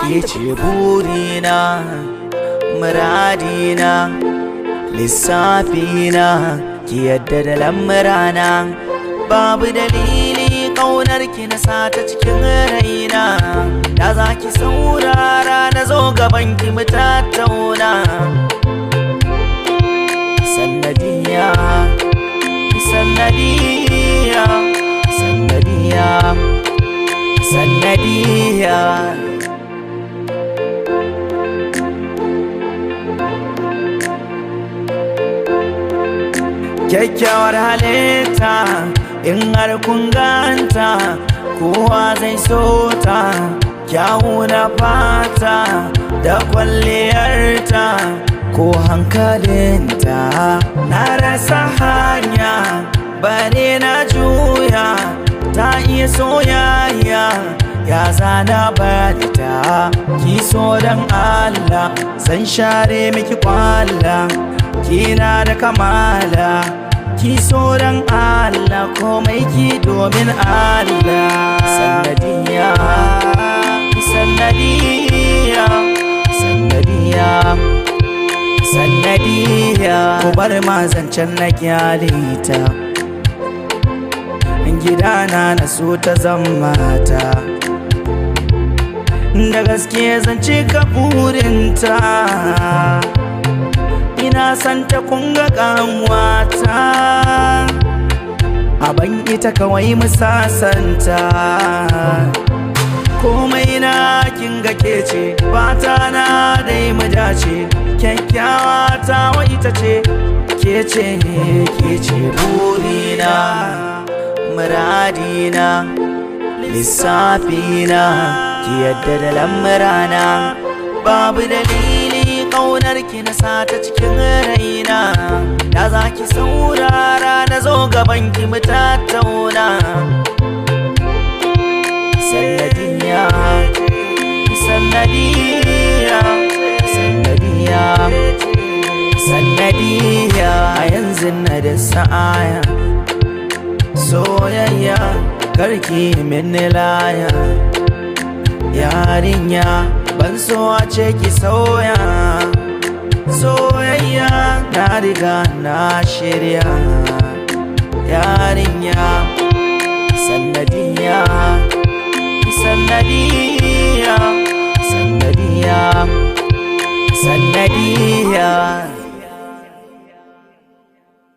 ke ce burina, muradina, lissafina, ki yadda da lamurana. Babu dalili ƙaunar ki na sata cikin raina, da za ki saurara na zo gaban ki mu tattauna. Sannadiya, sannadiya, sannadiya, sannadiya. Kyakkyawar halitta in har kun ganta, kowa zai so ta. Kyawu na fata da kwalliyarta ko hankalinta, na rasa hanya bare na juya. Ta iya soyayya ya zana barita, ki so dan Allah zan share miki kwalla. Kina da kamala, ki so dan Allah komai ki domin Allah. Sannadiya, sannadiya, sannadiya, sannadiya. Ku bar mazancen na kyalita, gidana na so ta zammata, da gaske zan cika burinta. Ina san ta kunga kanwata, aban ita kawai musasanta. Komai na kinga kece, fata na dai mu dace. Kyakkyawa ta wa ita ce, kece burina, muradina, lissafina, ki yadda da lamurana. Babu dalili ƙaunar ki na sata cikin raina, da za ki saurara na zo gaban ki mu tattauna. Sannadiya, sannadiya, sannadiya, sannadiya. A yanzu na da sa'aya, soyayya karki min laya. Yarinya ban so a ce ki sauya, soyayya na riga na shirya. Yarinya sannadiya, sannadiya, sannadiya, sannadiya.